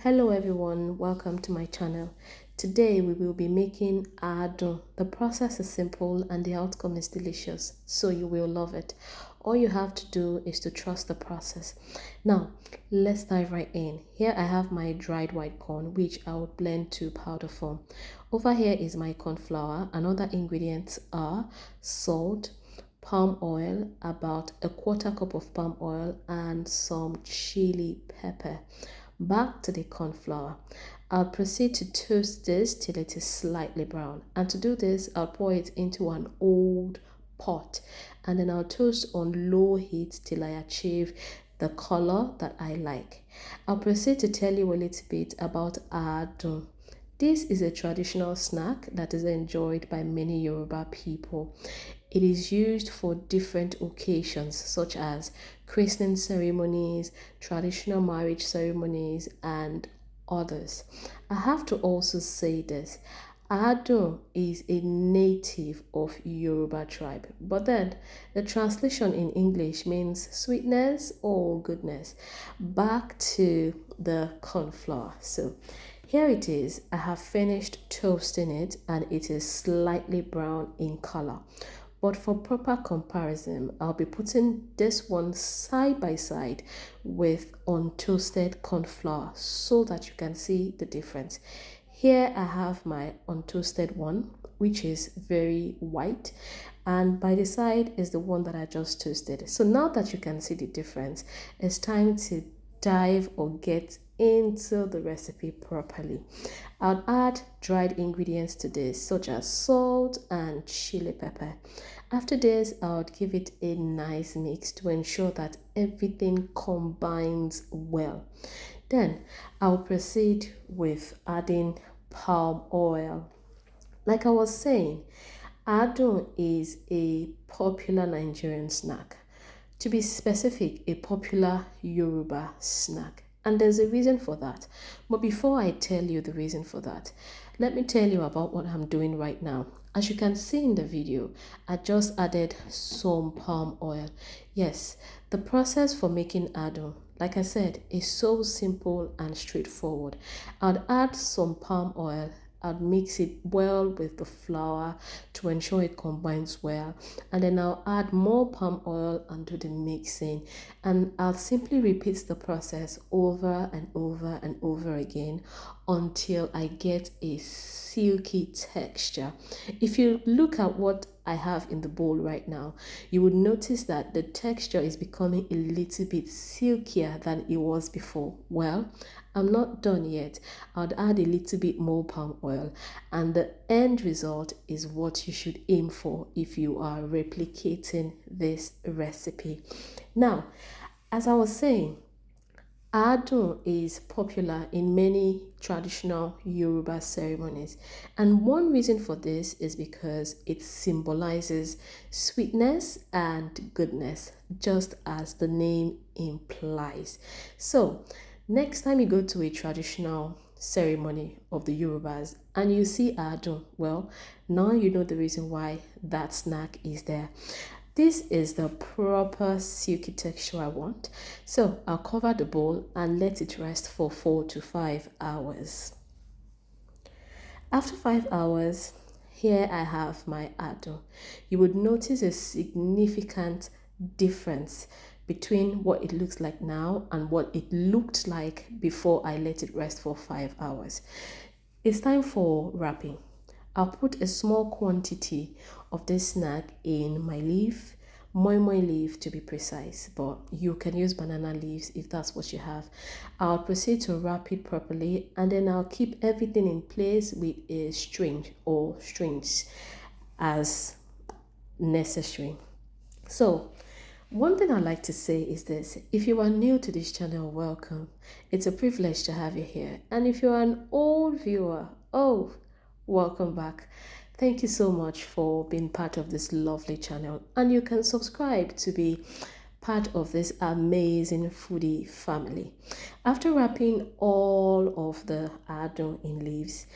Hello everyone, welcome to my channel. Today we will be making Aadun. The process is simple and the outcome is delicious, so you will love it. All you have to do is to trust the process. Now, let's dive right in. Here I have my dried white corn, which I would blend to powder form. Over here is my corn flour, and other ingredients are salt, palm oil, about a quarter cup of palm oil, and some chili pepper. Back to the corn flour. I'll proceed to toast this till it is slightly brown. And to do this, I'll pour it into an old pot. And then I'll toast on low heat till I achieve the color that I like. I'll proceed to tell you a little bit about Aadun. This is a traditional snack that is enjoyed by many Yoruba people. It is used for different occasions such as christening ceremonies, traditional marriage ceremonies, and others. I have to also say this. Aadun is a native of Yoruba tribe, but then the translation in English means sweetness or goodness. Back to the corn flour. So here it is. I have finished toasting it and it is slightly brown in color. But for proper comparison, I'll be putting this one side by side with untoasted corn flour so that you can see the difference. Here I have my untoasted one, which is very white, and by the side is the one that I just toasted. So now that you can see the difference, it's time to dive or get into the recipe properly. I'll add dried ingredients to this such as salt and chili pepper. After this, I would give it a nice mix to ensure that everything combines well. Then I'll proceed with adding palm oil. Like I was saying, Aadun is a popular Nigerian snack. To be specific, a popular Yoruba snack. And there's a reason for that. But before I tell you the reason for that, let me tell you about what I'm doing right now. As you can see in the video, I just added some palm oil. Yes, the process for making Aadun, like I said, is so simple and straightforward. I'd add some palm oil. I'll mix it well with the flour to ensure it combines well, and then I'll add more palm oil and do the mixing, and I'll simply repeat the process over and over and over again until I get a silky texture. If you look at what I have in the bowl right now, you would notice that the texture is becoming a little bit silkier than it was before. Well, I'm not done yet. I'll add a little bit more palm oil, and the end result is what you should aim for if you are replicating this recipe. Now, as I was saying, Aadun is popular in many traditional Yoruba ceremonies, and one reason for this is because it symbolizes sweetness and goodness, just as the name implies. So, next time you go to a traditional ceremony of the Yorubas and you see Aadun, well, now you know the reason why that snack is there. This is the proper silky texture I want. So I'll cover the bowl and let it rest for 4 to 5 hours. After 5 hours, here I have my Aadun. You would notice a significant difference between what it looks like now and what it looked like before I let it rest for 5 hours. It's time for wrapping. I'll put a small quantity of this snack in my leaf, moi leaf to be precise, but you can use banana leaves if that's what you have. I'll proceed to wrap it properly, and then I'll keep everything in place with a string or strings as necessary. So, one thing I'd like to say is this: if you are new to this channel, welcome. It's a privilege to have you here. And if you're an old viewer, oh, welcome back. Thank you so much for being part of this lovely channel, and you can subscribe to be part of this amazing foodie family. After wrapping all of the Aadun in leaves,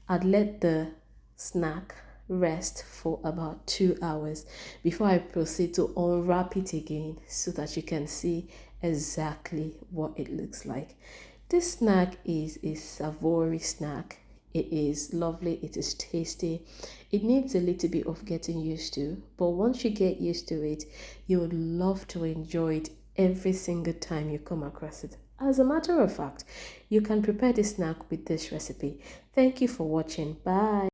I'd let the snack rest for about 2 hours before I proceed to unwrap it again so that you can see exactly what it looks like. This snack is a savory snack. It is lovely, it is tasty. It needs a little bit of getting used to, but once you get used to it, you would love to enjoy it every single time you come across it. As a matter of fact, you can prepare this snack with this recipe. Thank you for watching. Bye.